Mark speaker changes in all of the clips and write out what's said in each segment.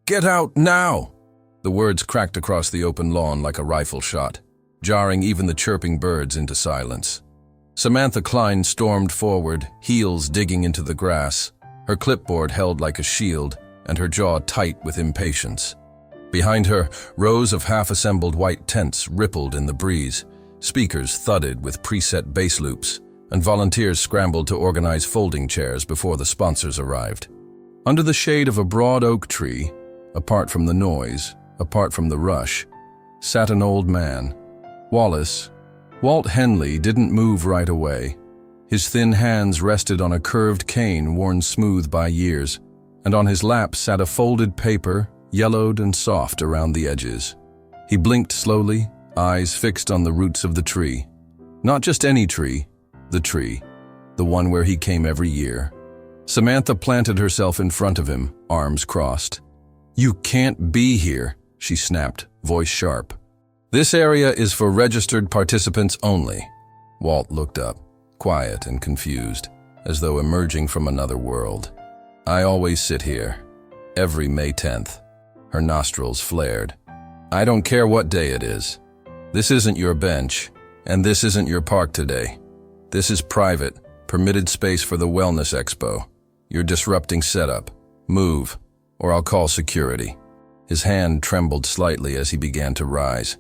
Speaker 1: Get out now! The words cracked across the open lawn like a rifle shot, jarring even the chirping birds into silence. Samantha Klein stormed forward, heels digging into the grass, her clipboard held like a shield and her jaw tight with impatience. Behind her, rows of half-assembled white tents rippled in the breeze, speakers thudded with preset bass loops, and volunteers scrambled to organize folding chairs before the sponsors arrived. Under the shade of a broad oak tree, apart from the noise, apart from the rush, sat an old man. Walt Henley didn't move right away. His thin hands rested on a curved cane worn smooth by years, and on his lap sat a folded paper, yellowed and soft around the edges. He blinked slowly, eyes fixed on the roots of the tree. Not just any tree, the one where he came every year. Samantha planted herself in front of him, arms crossed. "You can't be here," she snapped, voice sharp. "This area is for registered participants only." Walt looked up, quiet and confused, as though emerging from another world. "I always sit here, every May 10th. Her nostrils flared. "I don't care what day it is. This isn't your bench, and this isn't your park today. This is private, permitted space for the Wellness Expo. You're disrupting setup. Move, or I'll call security." His hand trembled slightly as he began to rise.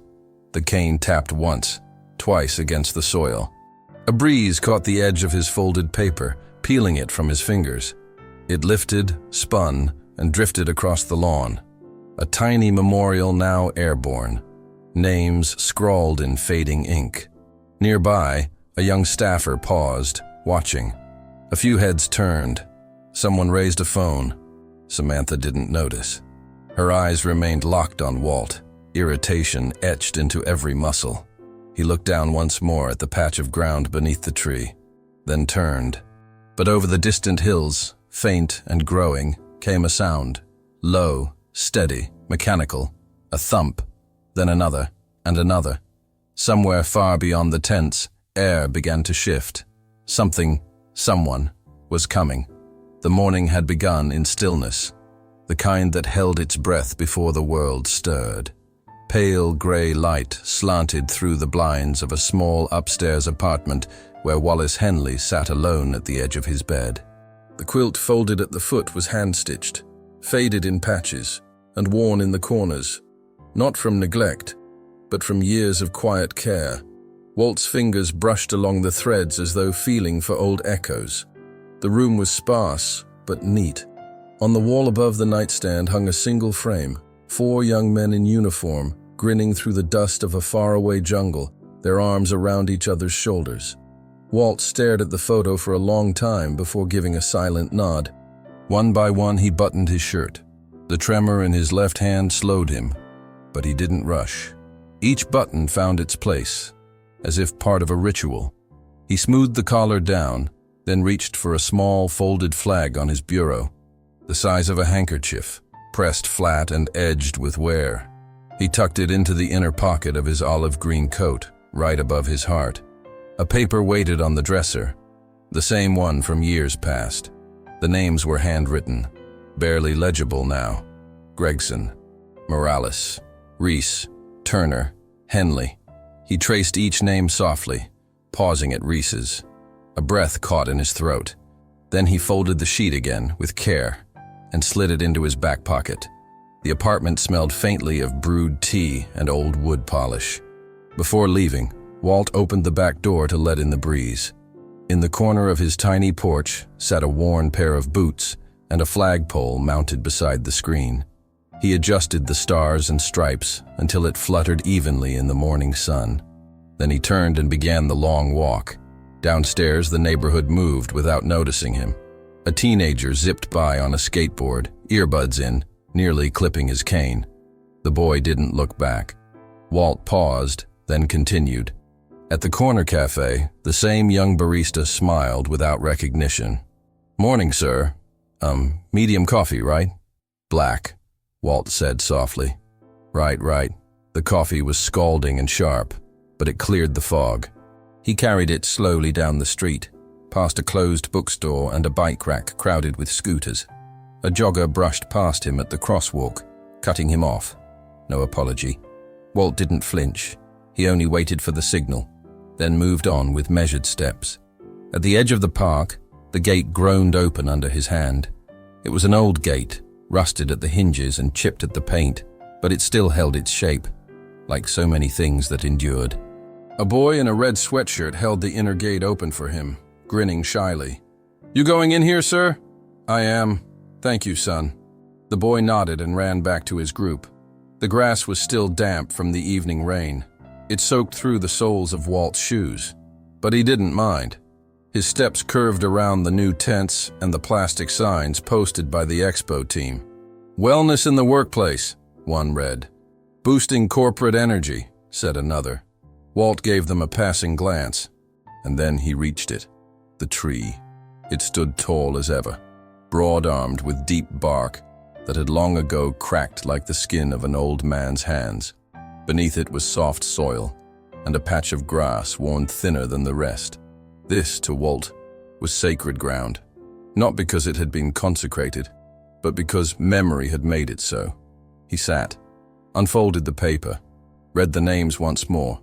Speaker 1: The cane tapped once, twice against the soil. A breeze caught the edge of his folded paper, peeling it from his fingers. It lifted, spun, and drifted across the lawn. A tiny memorial now airborne. Names scrawled in fading ink. Nearby, a young staffer paused, watching. A few heads turned. Someone raised a phone. Samantha didn't notice. Her eyes remained locked on Walt, irritation etched into every muscle. He looked down once more at the patch of ground beneath the tree, then turned. But over the distant hills, faint and growing, came a sound. Low, steady, mechanical. A thump, then another, and another. Somewhere far beyond the tents, air began to shift. Someone, was coming. The morning had begun in stillness, the kind that held its breath before the world stirred. Pale gray light slanted through the blinds of a small upstairs apartment where Wallace Henley sat alone at the edge of his bed. The quilt folded at the foot was hand-stitched, faded in patches, and worn in the corners, not from neglect, but from years of quiet care. Walt's fingers brushed along the threads as though feeling for old echoes. The room was sparse, but neat. On the wall above the nightstand hung a single frame, 4 young men in uniform, grinning through the dust of a faraway jungle, their arms around each other's shoulders. Walt stared at the photo for a long time before giving a silent nod. One by one he buttoned his shirt. The tremor in his left hand slowed him, but he didn't rush. Each button found its place, as if part of a ritual. He smoothed the collar down, then reached for a small folded flag on his bureau, the size of a handkerchief, pressed flat and edged with wear. He tucked it into the inner pocket of his olive green coat, right above his heart. A paper waited on the dresser, the same one from years past. The names were handwritten, barely legible now. Gregson, Morales, Reese, Turner, Henley. He traced each name softly, pausing at Reese's. A breath caught in his throat. Then he folded the sheet again, with care, and slid it into his back pocket. The apartment smelled faintly of brewed tea and old wood polish. Before leaving, Walt opened the back door to let in the breeze. In the corner of his tiny porch sat a worn pair of boots and a flagpole mounted beside the screen. He adjusted the stars and stripes until it fluttered evenly in the morning sun. Then he turned and began the long walk. Downstairs, the neighborhood moved without noticing him. A teenager zipped by on a skateboard, earbuds in, nearly clipping his cane. The boy didn't look back. Walt paused, then continued. At the corner cafe, the same young barista smiled without recognition. "Morning, sir. Medium coffee, right?" "Black," Walt said softly. Right. The coffee was scalding and sharp, but it cleared the fog. He carried it slowly down the street, past a closed bookstore and a bike rack crowded with scooters. A jogger brushed past him at the crosswalk, cutting him off. No apology. Walt didn't flinch. He only waited for the signal, then moved on with measured steps. At the edge of the park, the gate groaned open under his hand. It was an old gate, rusted at the hinges and chipped at the paint, but it still held its shape, like so many things that endured. A boy in a red sweatshirt held the inner gate open for him, grinning shyly. "You going in here, sir?" "I am. Thank you, son." The boy nodded and ran back to his group. The grass was still damp from the evening rain. It soaked through the soles of Walt's shoes, but he didn't mind. His steps curved around the new tents and the plastic signs posted by the expo team. "Wellness in the workplace," one read. "Boosting corporate energy," said another. Walt gave them a passing glance, and then he reached it. The tree. It stood tall as ever, broad-armed with deep bark that had long ago cracked like the skin of an old man's hands. Beneath it was soft soil and a patch of grass worn thinner than the rest. This, to Walt, was sacred ground, not because it had been consecrated, but because memory had made it so. He sat, unfolded the paper, read the names once more.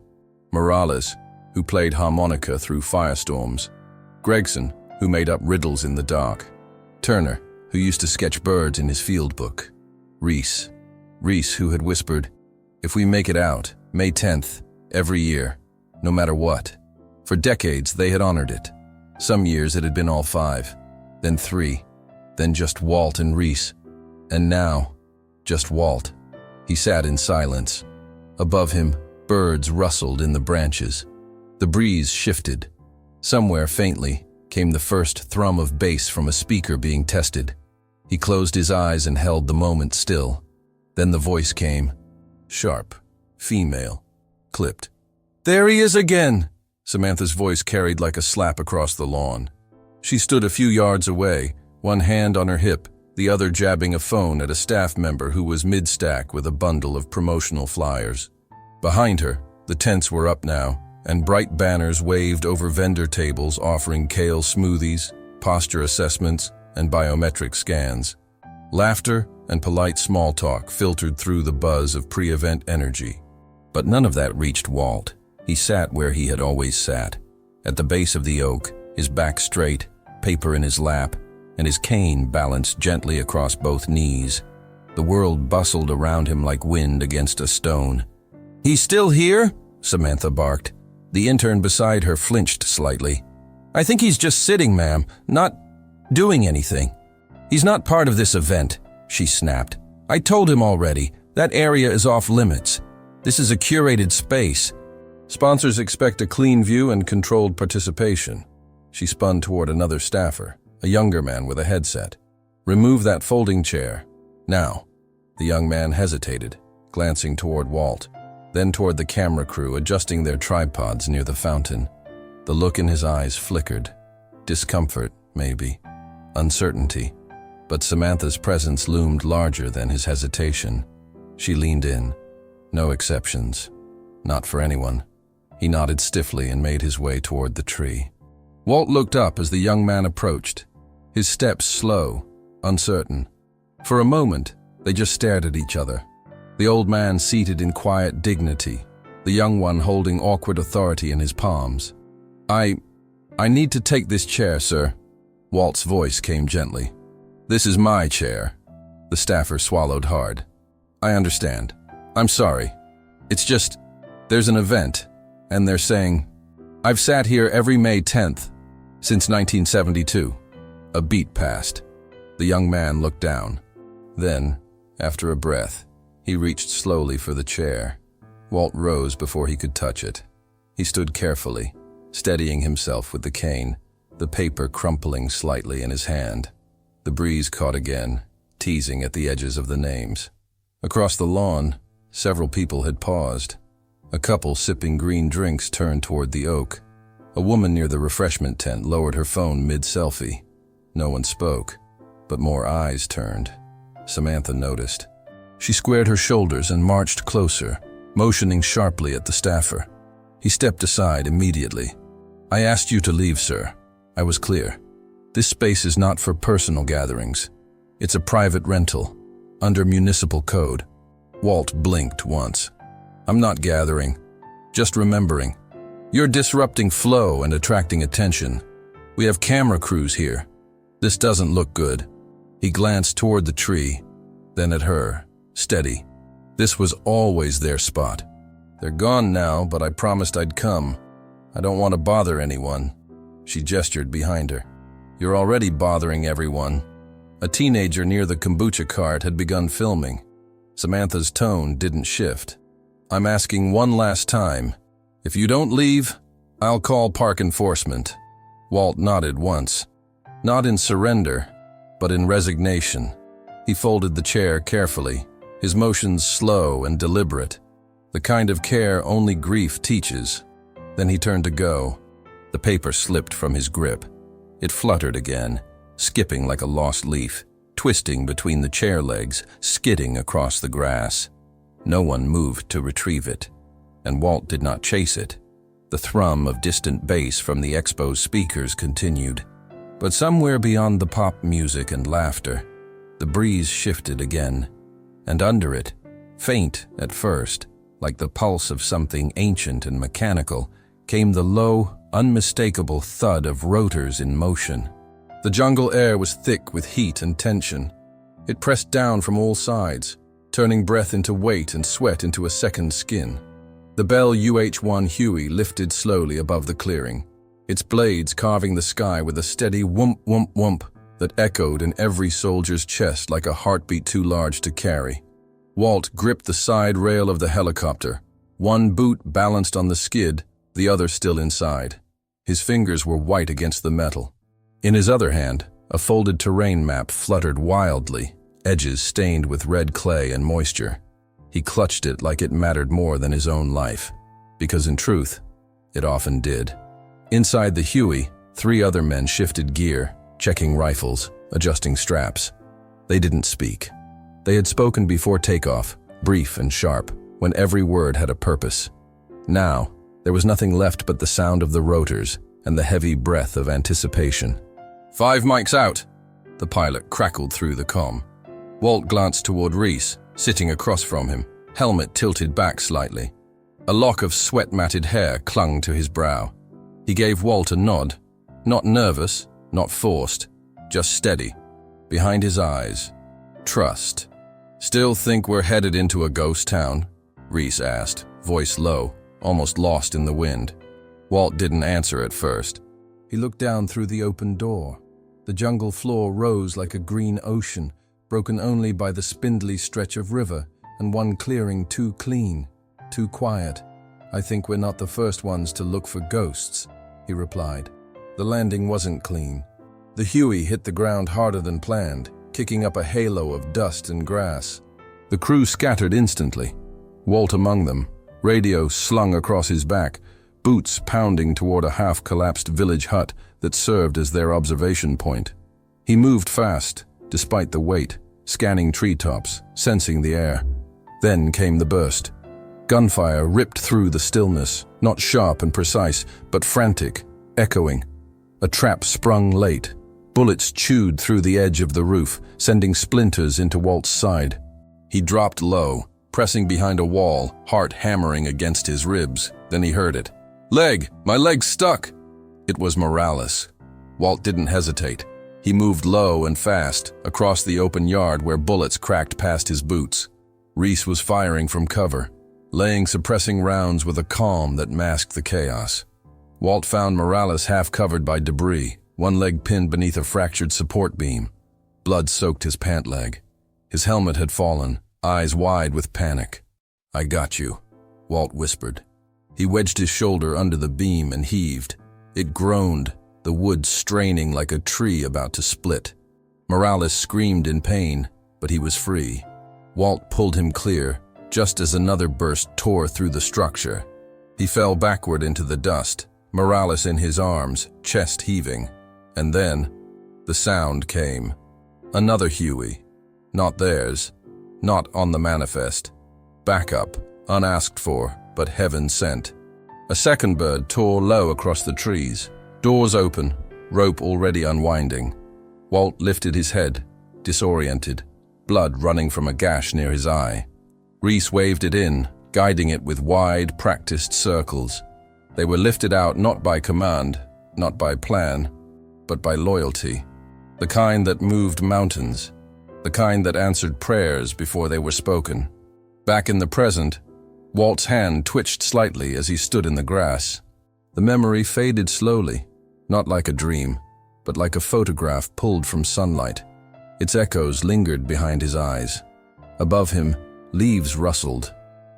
Speaker 1: Morales, who played harmonica through firestorms. Gregson, who made up riddles in the dark. Turner, who used to sketch birds in his field book. Reese, who had whispered, "If we make it out, May 10th, every year, no matter what." For decades, they had honored it. Some years it had been all 5, then 3, then just Walt and Reese. And now, just Walt. He sat in silence. Above him, birds rustled in the branches. The breeze shifted. Somewhere faintly came the first thrum of bass from a speaker being tested. He closed his eyes and held the moment still. Then the voice came. Sharp, female, clipped. "There he is again!" Samantha's voice carried like a slap across the lawn. She stood a few yards away, one hand on her hip, the other jabbing a phone at a staff member who was mid-stack with a bundle of promotional flyers. Behind her, the tents were up now, and bright banners waved over vendor tables offering kale smoothies, posture assessments, and biometric scans. Laughter and polite small talk filtered through the buzz of pre-event energy. But none of that reached Walt. He sat where he had always sat, at the base of the oak, his back straight, paper in his lap, and his cane balanced gently across both knees. The world bustled around him like wind against a stone. "He's still here?" Samantha barked. The intern beside her flinched slightly. "I think he's just sitting, ma'am, not doing anything." "He's not part of this event," she snapped. "I told him already, that area is off limits. This is a curated space. Sponsors expect a clean view and controlled participation." She spun toward another staffer, a younger man with a headset. "Remove that folding chair. Now." The young man hesitated, glancing toward Walt, then toward the camera crew adjusting their tripods near the fountain. The look in his eyes flickered. Discomfort, maybe. Uncertainty. But Samantha's presence loomed larger than his hesitation. She leaned in. No exceptions. Not for anyone. He nodded stiffly and made his way toward the tree. Walt looked up as the young man approached, his steps slow, uncertain. For a moment, they just stared at each other. The old man seated in quiet dignity, the young one holding awkward authority in his palms. I need to take this chair, sir." Walt's voice came gently. "This is my chair." The staffer swallowed hard. "I understand. I'm sorry. It's just, there's an event, and they're saying, I've sat here every May 10th, since 1972. A beat passed. The young man looked down. Then, after a breath, he reached slowly for the chair. Walt rose before he could touch it. He stood carefully, steadying himself with the cane, the paper crumpling slightly in his hand. The breeze caught again, teasing at the edges of the names. Across the lawn, several people had paused. A couple sipping green drinks turned toward the oak. A woman near the refreshment tent lowered her phone mid-selfie. No one spoke, but more eyes turned. Samantha noticed. She squared her shoulders and marched closer, motioning sharply at the staffer. He stepped aside immediately. "I asked you to leave, sir. I was clear. This space is not for personal gatherings. It's a private rental, under municipal code." Walt blinked once. I'm not gathering, just remembering. You're disrupting flow and attracting attention. We have camera crews here. This doesn't look good. He glanced toward the tree, then at her, steady. This was always their spot. They're gone now, but I promised I'd come. I don't want to bother anyone. She gestured behind her. You're already bothering everyone. A teenager near the kombucha cart had begun filming. Samantha's tone didn't shift. I'm asking one last time. If you don't leave, I'll call park enforcement. Walt nodded once. Not in surrender, but in resignation. He folded the chair carefully, his motions slow and deliberate, the kind of care only grief teaches. Then he turned to go. The paper slipped from his grip. It fluttered again, skipping like a lost leaf, twisting between the chair legs, skidding across the grass. No one moved to retrieve it, and Walt did not chase it. The thrum of distant bass from the expo's speakers continued. But somewhere beyond the pop music and laughter, the breeze shifted again, and under it, faint at first, like the pulse of something ancient and mechanical, came the low, unmistakable thud of rotors in motion. The jungle air was thick with heat and tension. It pressed down from all sides, turning breath into weight and sweat into a second skin. The Bell UH-1 Huey lifted slowly above the clearing, its blades carving the sky with a steady whoomp, whoomp, whoomp that echoed in every soldier's chest like a heartbeat too large to carry. Walt gripped the side rail of the helicopter, one boot balanced on the skid, the other still inside. His fingers were white against the metal. In his other hand, a folded terrain map fluttered wildly, edges stained with red clay and moisture. He clutched it like it mattered more than his own life, because in truth, it often did. Inside the Huey, 3 other men shifted gear, checking rifles, adjusting straps. They didn't speak. They had spoken before takeoff, brief and sharp, when every word had a purpose. Now, there was nothing left but the sound of the rotors and the heavy breath of anticipation. 5 mics out, the pilot crackled through the comm. Walt glanced toward Reese, sitting across from him, helmet tilted back slightly. A lock of sweat-matted hair clung to his brow. He gave Walt a nod, not nervous, not forced, just steady. Behind his eyes, trust. Still think we're headed into a ghost town? Reese asked, voice low, almost lost in the wind. Walt didn't answer at first. He looked down through the open door. The jungle floor rose like a green ocean, broken only by the spindly stretch of river and one clearing too clean, too quiet. I think we're not the first ones to look for ghosts, he replied. The landing wasn't clean. The Huey hit the ground harder than planned, kicking up a halo of dust and grass. The crew scattered instantly, Walt among them, radio slung across his back, boots pounding toward a half-collapsed village hut that served as their observation point. He moved fast, despite the weight, scanning treetops, sensing the air. Then came the burst. Gunfire ripped through the stillness, not sharp and precise, but frantic, echoing. A trap sprung late. Bullets chewed through the edge of the roof, sending splinters into Walt's side. He dropped low, pressing behind a wall, heart hammering against his ribs. Then he heard it. "Leg! My leg's stuck!" It was Morales. Walt didn't hesitate. He moved low and fast, across the open yard where bullets cracked past his boots. Reese was firing from cover, laying suppressing rounds with a calm that masked the chaos. Walt found Morales half covered by debris, one leg pinned beneath a fractured support beam. Blood soaked his pant leg. His helmet had fallen, eyes wide with panic. "I got you," Walt whispered. He wedged his shoulder under the beam and heaved. It groaned, the wood straining like a tree about to split. Morales screamed in pain, but he was free. Walt pulled him clear, just as another burst tore through the structure. He fell backward into the dust, Morales in his arms, chest heaving. And then, the sound came. Another Huey. Not theirs. Not on the manifest. Backup, unasked for, but heaven sent. A second bird tore low across the trees. Doors open, rope already unwinding. Walt lifted his head, disoriented, blood running from a gash near his eye. Reese waved it in, guiding it with wide, practiced circles. They were lifted out not by command, not by plan, but by loyalty. The kind that moved mountains, the kind that answered prayers before they were spoken. Back in the present, Walt's hand twitched slightly as he stood in the grass. The memory faded slowly, not like a dream, but like a photograph pulled from sunlight. Its echoes lingered behind his eyes. Above him, leaves rustled.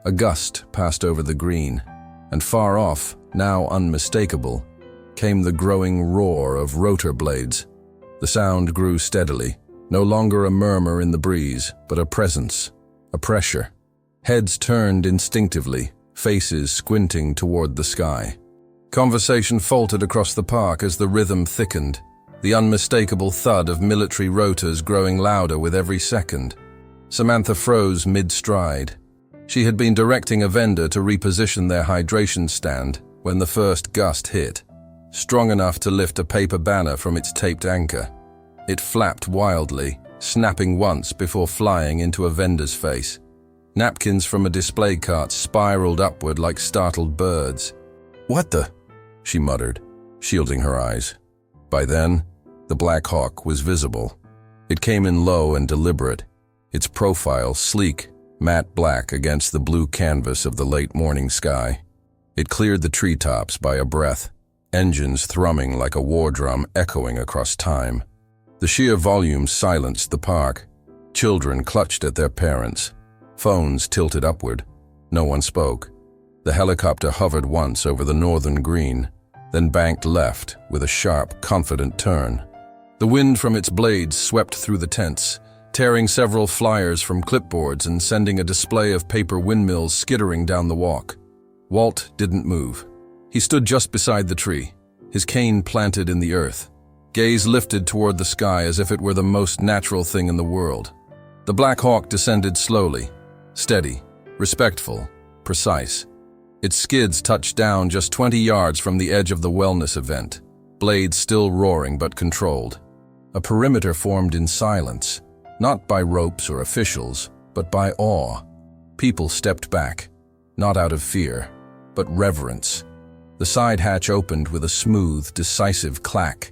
Speaker 1: A gust passed over the green, and far off, now unmistakable, came the growing roar of rotor blades. The sound grew steadily, no longer a murmur in the breeze, but a presence, a pressure. Heads turned instinctively, faces squinting toward the sky. Conversation faltered across the park as the rhythm thickened, the unmistakable thud of military rotors growing louder with every second. Samantha froze mid-stride. She had been directing a vendor to reposition their hydration stand when the first gust hit, strong enough to lift a paper banner from its taped anchor. It flapped wildly, snapping once before flying into a vendor's face. Napkins from a display cart spiraled upward like startled birds. "What the?" she muttered, shielding her eyes. By then, the Black Hawk was visible. It came in low and deliberate, its profile sleek, matte black against the blue canvas of the late morning sky. It cleared the treetops by a breath, engines thrumming like a war drum echoing across time. The sheer volume silenced the park. Children clutched at their parents. Phones tilted upward. No one spoke. The helicopter hovered once over the northern green, then banked left with a sharp, confident turn. The wind from its blades swept through the tents, tearing several flyers from clipboards and sending a display of paper windmills skittering down the walk. Walt didn't move. He stood just beside the tree, his cane planted in the earth, gaze lifted toward the sky as if it were the most natural thing in the world. The Black Hawk descended slowly, steady, respectful, precise. Its skids touched down just 20 yards from the edge of the wellness event, blades still roaring but controlled. A perimeter formed in silence, not by ropes or officials, but by awe. People stepped back, not out of fear, but reverence. The side hatch opened with a smooth, decisive clack.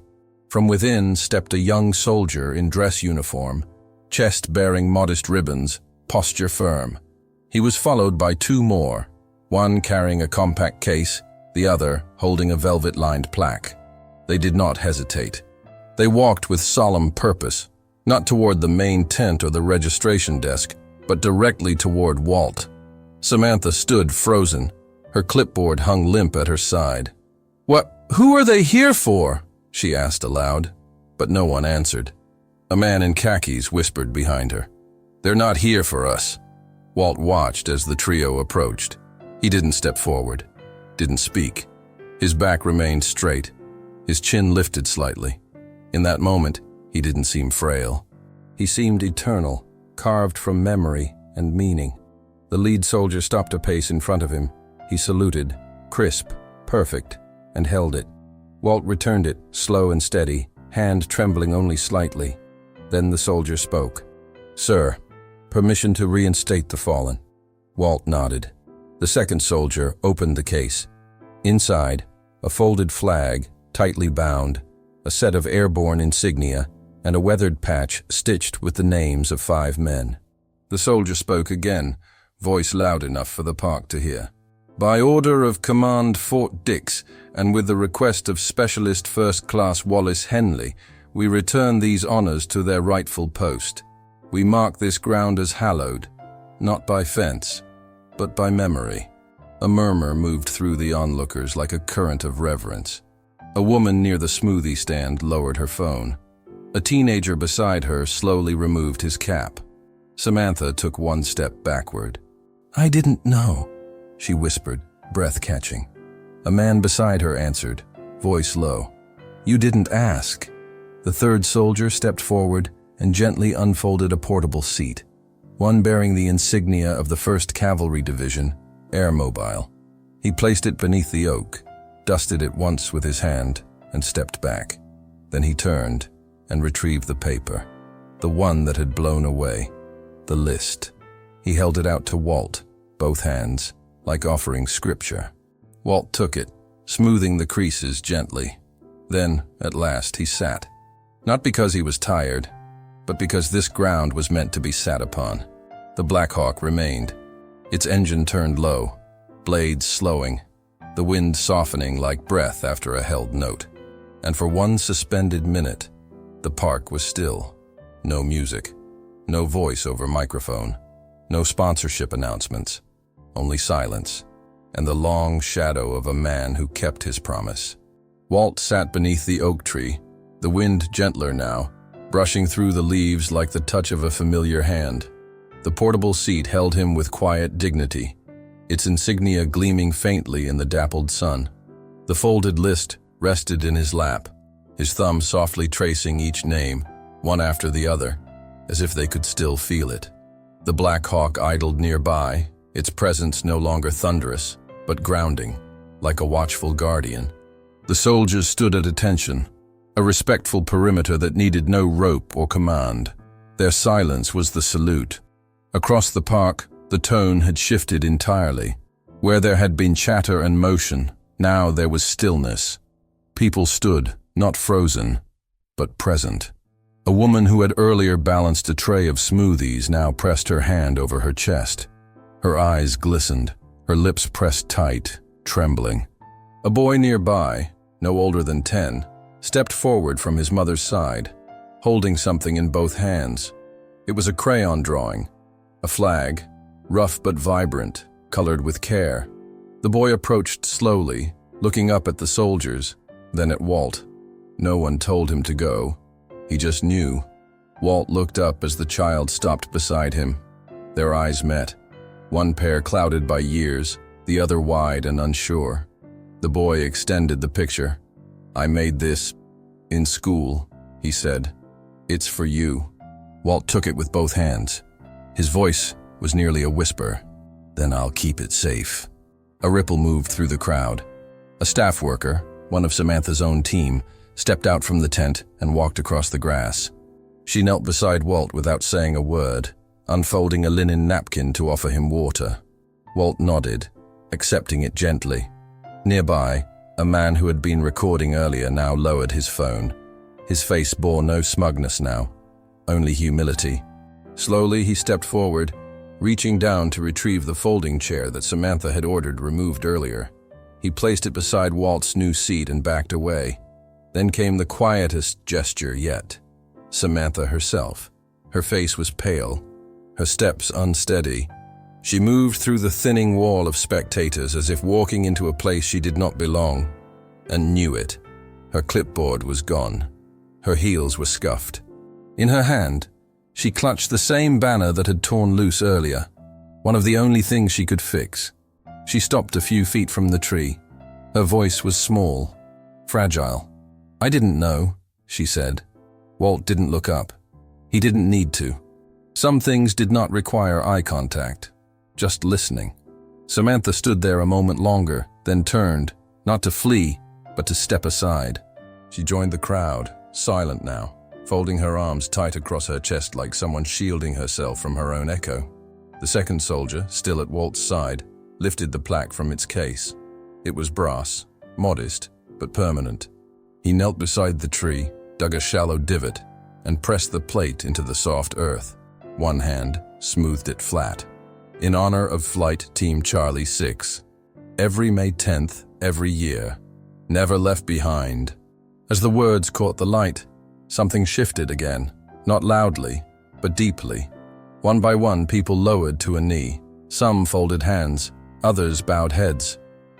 Speaker 1: From within stepped a young soldier in dress uniform, chest bearing modest ribbons, posture firm. He was followed by two more, one carrying a compact case, the other holding a velvet-lined plaque. They did not hesitate. They walked with solemn purpose, not toward the main tent or the registration desk, but directly toward Walt. Samantha stood frozen. Her clipboard hung limp at her side. Who are they here for?" she asked aloud, but no one answered. A man in khakis whispered behind her. "They're not here for us." Walt watched as the trio approached. He didn't step forward, didn't speak. His back remained straight, his chin lifted slightly. In that moment, he didn't seem frail. He seemed eternal, carved from memory and meaning. The lead soldier stopped a pace in front of him. He saluted, crisp, perfect, and held it. Walt returned it, slow and steady, hand trembling only slightly. Then the soldier spoke. "Sir, permission to reinstate the fallen." Walt nodded. The second soldier opened the case. Inside, a folded flag, tightly bound, a set of airborne insignia, and a weathered patch stitched with the names of 5 men. The soldier spoke again, voice loud enough for the park to hear. "By order of Command Fort Dix, and with the request of Specialist First Class Wallace Henley, we return these honors to their rightful post. We mark this ground as hallowed, not by fence, but by memory." A murmur moved through the onlookers like a current of reverence. A woman near the smoothie stand lowered her phone. A teenager beside her slowly removed his cap. Samantha took one step backward. "I didn't know," she whispered, breath catching. A man beside her answered, voice low. "You didn't ask." The third soldier stepped forward and gently unfolded a portable seat, one bearing the insignia of the 1st Cavalry Division, Air Mobile. He placed it beneath the oak, dusted it once with his hand, and stepped back. Then he turned and retrieved the paper, the one that had blown away, the list. He held it out to Walt, both hands, like offering scripture. Walt took it, smoothing the creases gently. Then, at last, he sat. Not because he was tired, but because this ground was meant to be sat upon. The Black Hawk remained. Its engine turned low, blades slowing, the wind softening like breath after a held note. And for one suspended minute, the park was still. No music, no voice over microphone, no sponsorship announcements, only silence, and the long shadow of a man who kept his promise. Walt sat beneath the oak tree, the wind gentler now, brushing through the leaves like the touch of a familiar hand. The portable seat held him with quiet dignity, its insignia gleaming faintly in the dappled sun. The folded list rested in his lap, his thumb softly tracing each name, one after the other, as if they could still feel it. The Black Hawk idled nearby, its presence no longer thunderous, but grounding, like a watchful guardian. The soldiers stood at attention, a respectful perimeter that needed no rope or command. Their silence was the salute. Across the park, the tone had shifted entirely. Where there had been chatter and motion, now there was stillness. People stood, not frozen, but present. A woman who had earlier balanced a tray of smoothies now pressed her hand over her chest. Her eyes glistened, her lips pressed tight, trembling. A boy nearby, no older than 10, stepped forward from his mother's side, holding something in both hands. It was a crayon drawing, a flag, rough but vibrant, colored with care. The boy approached slowly, looking up at the soldiers, then at Walt. No one told him to go. He just knew. Walt looked up as the child stopped beside him. Their eyes met, one pair clouded by years, the other wide and unsure. The boy extended the picture. "I made this in school," he said. "It's for you." Walt took it with both hands. His voice was nearly a whisper. "Then I'll keep it safe." A ripple moved through the crowd. A staff worker, one of Samantha's own team, stepped out from the tent and walked across the grass. She knelt beside Walt without saying a word, unfolding a linen napkin to offer him water. Walt nodded, accepting it gently. Nearby, a man who had been recording earlier now lowered his phone. His face bore no smugness now, only humility. Slowly he stepped forward, reaching down to retrieve the folding chair that Samantha had ordered removed earlier. He placed it beside Walt's new seat and backed away. Then came the quietest gesture yet. Samantha herself. Her face was pale, her steps unsteady. She moved through the thinning wall of spectators as if walking into a place she did not belong, and knew it. Her clipboard was gone. Her heels were scuffed. In her hand, she clutched the same banner that had torn loose earlier, one of the only things she could fix. She stopped a few feet from the tree. Her voice was small, fragile. "I didn't know," she said. Walt didn't look up. He didn't need to. Some things did not require eye contact, just listening. Samantha stood there a moment longer, then turned, not to flee, but to step aside. She joined the crowd, silent now, folding her arms tight across her chest like someone shielding herself from her own echo. The second soldier, still at Walt's side, lifted the plaque from its case. It was brass, modest, but permanent. He knelt beside the tree, dug a shallow divot, and pressed the plate into the soft earth. One hand smoothed it flat. "In honor of Flight Team Charlie 6. Every May 10th, every year. Never left behind." As the words caught the light, something shifted again, not loudly, but deeply. One by one, people lowered to a knee. Some folded hands, others bowed heads.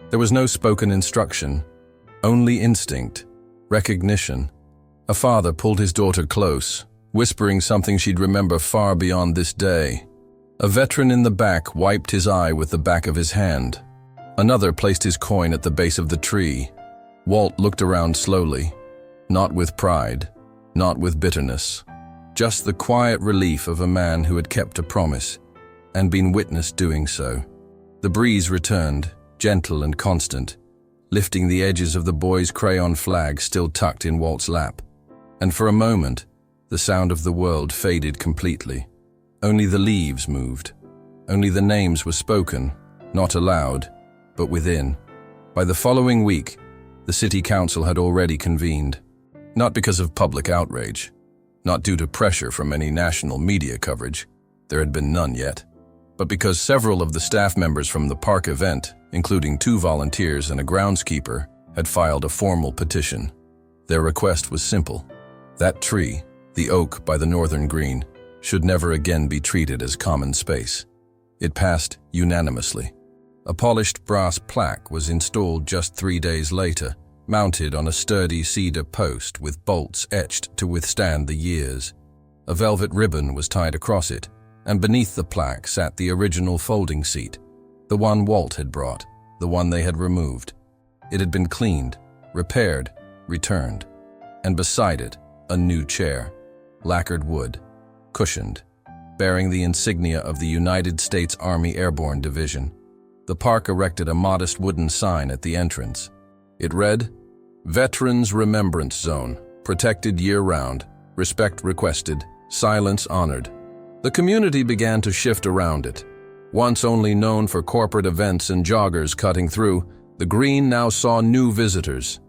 Speaker 1: There was no spoken instruction, only instinct, recognition. A father pulled his daughter close, whispering something she'd remember far beyond this day. A veteran in the back wiped his eye with the back of his hand. Another placed his coin at the base of the tree. Walt looked around slowly, not with pride, not with bitterness, just the quiet relief of a man who had kept a promise and been witnessed doing so. The breeze returned, gentle and constant, lifting the edges of the boy's crayon flag still tucked in Walt's lap. And for a moment, the sound of the world faded completely. Only the leaves moved, Only the names were spoken, not aloud, but within. By the following week, the city council had already convened. Not because of public outrage, not due to pressure from any national media coverage, there had been none yet, but because several of the staff members from the park event, including 2 volunteers and a groundskeeper, had filed a formal petition. Their request was simple. That tree, the oak by the northern green, should never again be treated as common space. It passed unanimously. A polished brass plaque was installed just 3 days later, mounted on a sturdy cedar post with bolts etched to withstand the years. A velvet ribbon was tied across it, and beneath the plaque sat the original folding seat, the one Walt had brought, the one they had removed. It had been cleaned, repaired, returned, and beside it, a new chair, lacquered wood, cushioned, bearing the insignia of the United States Army Airborne Division. The park erected a modest wooden sign at the entrance. It read, "Veterans Remembrance Zone, protected year-round, respect requested, silence honored." The community began to shift around it. Once only known for corporate events and joggers cutting through, the green now saw new visitors.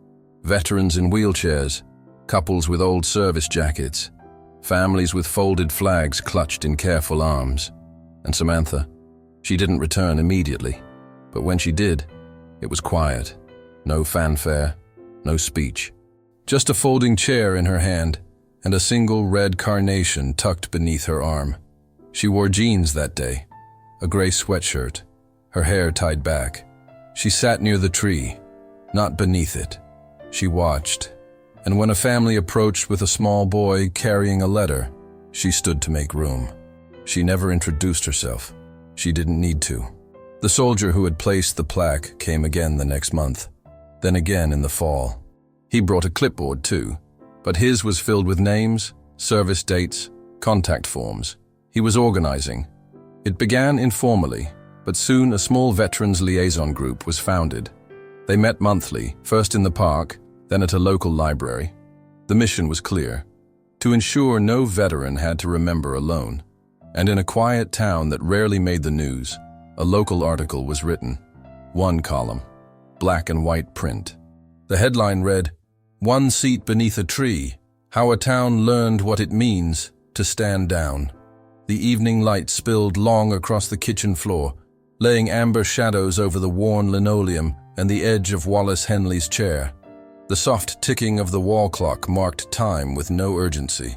Speaker 1: Veterans in wheelchairs, couples with old service jackets, families with folded flags clutched in careful arms. And Samantha, she didn't return immediately, but when she did, it was quiet. No fanfare, no speech. Just a folding chair in her hand and a single red carnation tucked beneath her arm. She wore jeans that day, a gray sweatshirt, her hair tied back. She sat near the tree, not beneath it. She watched, and when a family approached with a small boy carrying a letter, she stood to make room. She never introduced herself. She didn't need to. The soldier who had placed the plaque came again the next month, then again in the fall. He brought a clipboard too, but his was filled with names, service dates, contact forms. He was organizing. It began informally, but soon a small veterans liaison group was founded. They met monthly, first in the park, then at a local library. The mission was clear: to ensure no veteran had to remember alone. And in a quiet town that rarely made the news, a local article was written. One column, black and white print. The headline read, "One seat beneath a tree, how a town learned what it means to stand down." The evening light spilled long across the kitchen floor, laying amber shadows over the worn linoleum and the edge of Wallace Henley's chair. The soft ticking of the wall clock marked time with no urgency.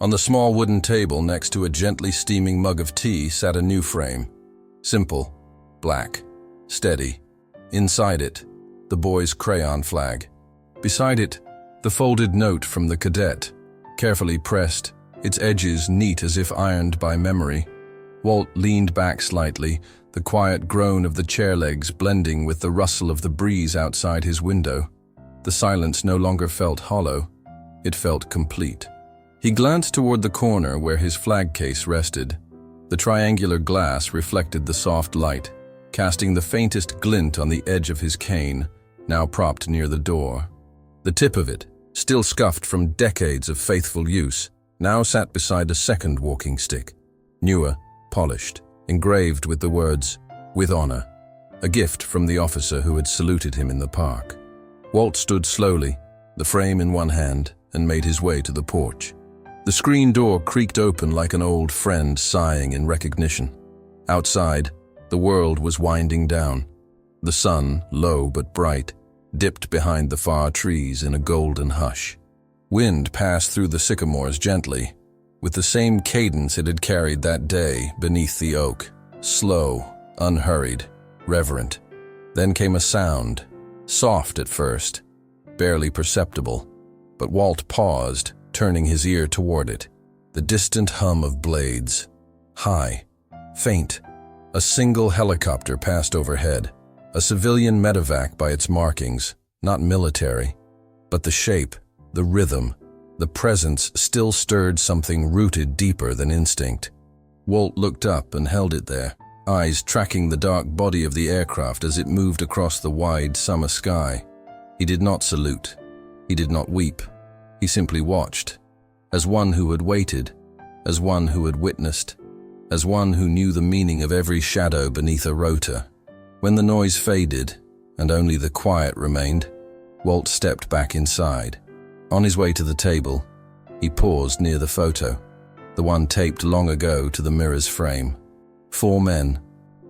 Speaker 1: On the small wooden table next to a gently steaming mug of tea sat a new frame. Simple, black, steady. Inside it, the boy's crayon flag. Beside it, the folded note from the cadet, carefully pressed, its edges neat as if ironed by memory. Walt leaned back slightly, the quiet groan of the chair legs blending with the rustle of the breeze outside his window. The silence no longer felt hollow. It felt complete. He glanced toward the corner where his flag case rested. The triangular glass reflected the soft light, casting the faintest glint on the edge of his cane, now propped near the door. The tip of it, still scuffed from decades of faithful use, now sat beside a second walking stick, newer, polished, engraved with the words, "With honor," a gift from the officer who had saluted him in the park. Walt stood slowly, the frame in one hand, and made his way to the porch. The screen door creaked open like an old friend sighing in recognition. Outside, the world was winding down. The sun, low but bright, dipped behind the far trees in a golden hush. Wind passed through the sycamores gently, with the same cadence it had carried that day beneath the oak, slow, unhurried, reverent. Then came a sound, soft at first, barely perceptible, but Walt paused, turning his ear toward it. The distant hum of blades. High, faint. A single helicopter passed overhead. A civilian medevac by its markings, not military. But the shape, the rhythm, the presence still stirred something rooted deeper than instinct. Walt looked up and held it there, eyes tracking the dark body of the aircraft as it moved across the wide summer sky. He did not salute. He did not weep. He simply watched, as one who had waited, as one who had witnessed, as one who knew the meaning of every shadow beneath a rotor. When the noise faded, and only the quiet remained, Walt stepped back inside. On his way to the table, he paused near the photo, the one taped long ago to the mirror's frame. 4 men,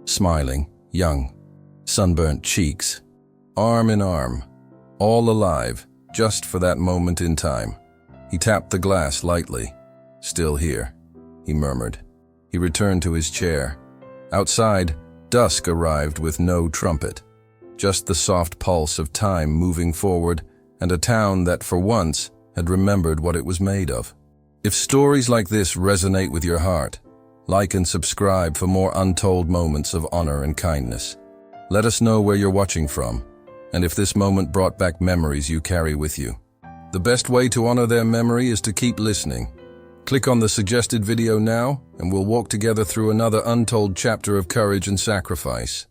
Speaker 1: smiling, young, sunburnt cheeks, arm in arm, all alive, just for that moment in time. He tapped the glass lightly. "Still here," he murmured. He returned to his chair. Outside, dusk arrived with no trumpet, just the soft pulse of time moving forward and a town that for once had remembered what it was made of. If stories like this resonate with your heart, like and subscribe for more untold moments of honor and kindness. Let us know where you're watching from, and if this moment brought back memories you carry with you. The best way to honor their memory is to keep listening. Click on the suggested video now, and we'll walk together through another untold chapter of courage and sacrifice.